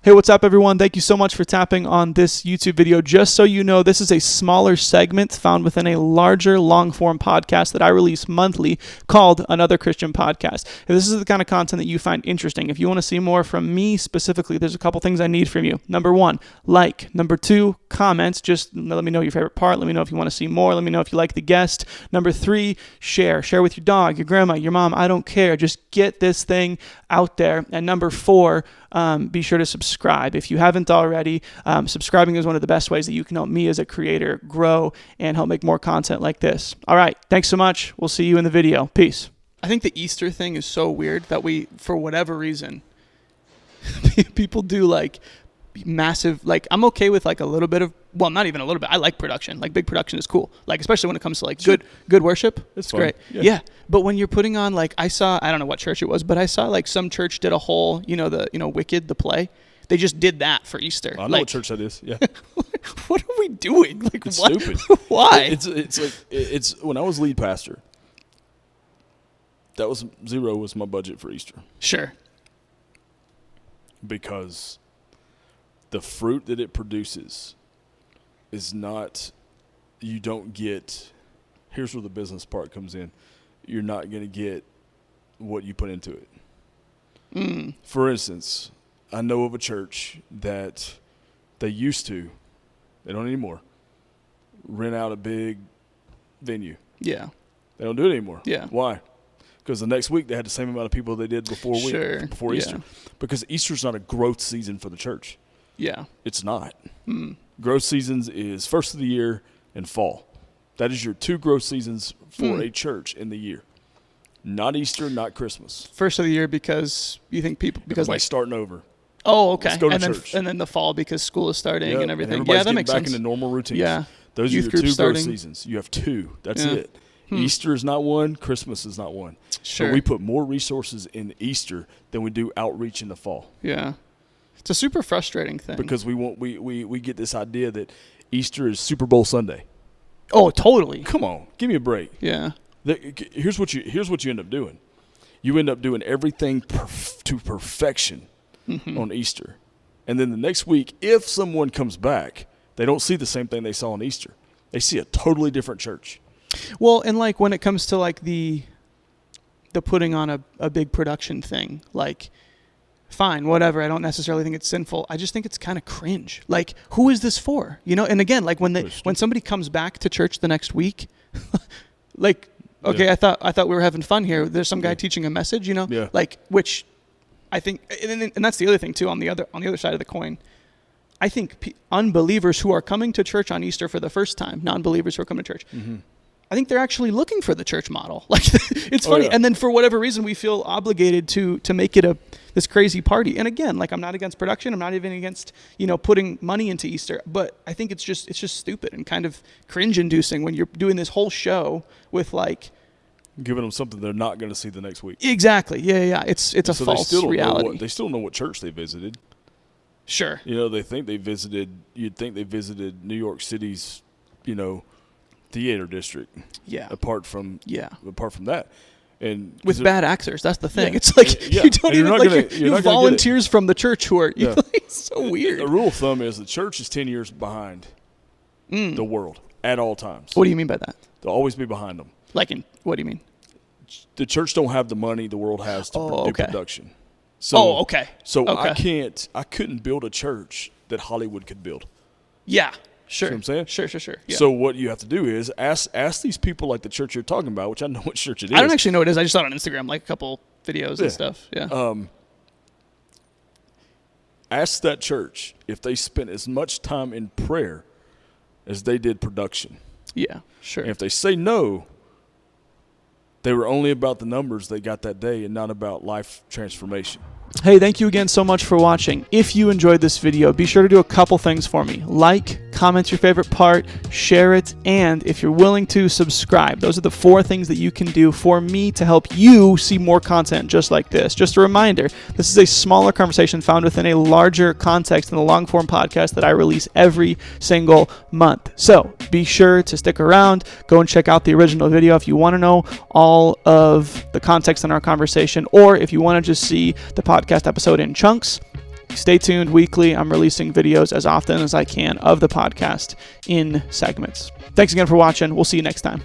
Hey, what's up, everyone? Thank you so much for tapping on this YouTube video. Just so you know, this is a smaller segment found within a larger long-form podcast that I release monthly called Another Christian Podcast. If this is the kind of content that you find interesting, if you want to see more from me specifically, there's a couple things I need from you. Number 1, like. Number 2, comments. Just let me know your favorite part. Let me know if you want to see more. Let me know if you like the guest. Number 3, share. Share with your dog, your grandma, your mom. I don't care. Just get this thing out there. And number 4, be sure to subscribe. If you haven't already, subscribing is one of the best ways that you can help me as a creator grow and help make more content like this. All right. Thanks so much. We'll see you in the video. Peace. I think the Easter thing is so weird that we, for whatever reason, people do like massive, like I'm okay with like a little bit of, well, not even a little bit. I like production. Like big production is cool. Like especially when it comes to like good worship. It's great. Yeah. But when you're putting on like, I don't know what church it was, but I saw like some church did a whole, Wicked, the play. They just did that for Easter. I know what church that is. Yeah. What are we doing? Like it's what? Stupid. Why? It's when I was lead pastor. That was $0 was my budget for Easter. Sure. Because the fruit that it produces is not, you don't get, here's where the business part comes in. You're not going to get what you put into it. For instance, I know of a church that they used to, they don't anymore, rent out a big venue. Yeah. They don't do it anymore. Yeah. Why? Because the next week they had the same amount of people they did before Easter. Because Easter's not a growth season for the church. Yeah. It's not. Growth seasons is first of the year and fall. That is your 2 growth seasons for a church in the year. Not Easter, not Christmas. First of the year because you think people, because like starting over. Oh, okay. Let's go to church. And then the fall because school is starting and everything. And that makes back sense. into normal routines. Yeah. Those Youth are your 2 starting. growth seasons. You have 2. That's it. Easter is not one. Christmas is not one. Sure. So we put more resources in Easter than we do outreach in the fall. Yeah. It's a super frustrating thing. Because we get this idea that Easter is Super Bowl Sunday. Oh, totally. Come on, give me a break. Yeah. Here's what you end up doing. You end up doing everything to perfection on Easter. And then the next week, if someone comes back, they don't see the same thing they saw on Easter. They see a totally different church. Well, and like when it comes to like the putting on a big production thing, like fine, whatever. I don't necessarily think it's sinful. I just think it's kind of cringe. Like, who is this for? And again, like when somebody comes back to church the next week, like, okay, I thought we were having fun here. There's some guy teaching a message, like, which I think, and that's the other thing too. On the other side of the coin, I think unbelievers who are coming to church on Easter for the first time, non-believers who are coming to church, I think they're actually looking for the church model. Like it's funny. And then for whatever reason, we feel obligated to make it this crazy party. And again, like I'm not against production. I'm not even against, putting money into Easter, but I think it's just stupid and kind of cringe inducing when you're doing this whole show with like giving them something they're not going to see the next week. Exactly. Yeah. It's a false reality. They still know what church they visited. Sure. You'd think they visited New York City's, theater district. Yeah. Apart from that, and with bad actors, that's the thing. It's like you don't even like you volunteers from the church who are it's so weird. The rule of thumb is the church is 10 years behind the world at all times. What do you mean by that? They'll always be behind them. What do you mean? The church don't have the money the world has to do production. So I couldn't build a church that Hollywood could build. Yeah. Sure. See what I'm saying? Sure. Yeah. So what you have to do is ask these people like the church you're talking about, which I know what church it is. I don't actually know what it is. I just saw it on Instagram, like a couple videos and stuff. Yeah. Ask that church if they spent as much time in prayer as they did production. Yeah, sure. And if they say no, they were only about the numbers they got that day and not about life transformation. Hey, thank you again so much for watching. If you enjoyed this video, be sure to do a couple things for me. Like, comment your favorite part, share it, and if you're willing to, subscribe. Those are the 4 things that you can do for me to help you see more content just like this. Just a reminder, this is a smaller conversation found within a larger context in the long-form podcast that I release every single month. So be sure to stick around. Go and check out the original video if you want to know all of the context in our conversation, or if you want to just see the podcast episode in chunks, Stay tuned weekly. I'm releasing videos as often as I can of the podcast in segments. Thanks again for watching. We'll see you next time.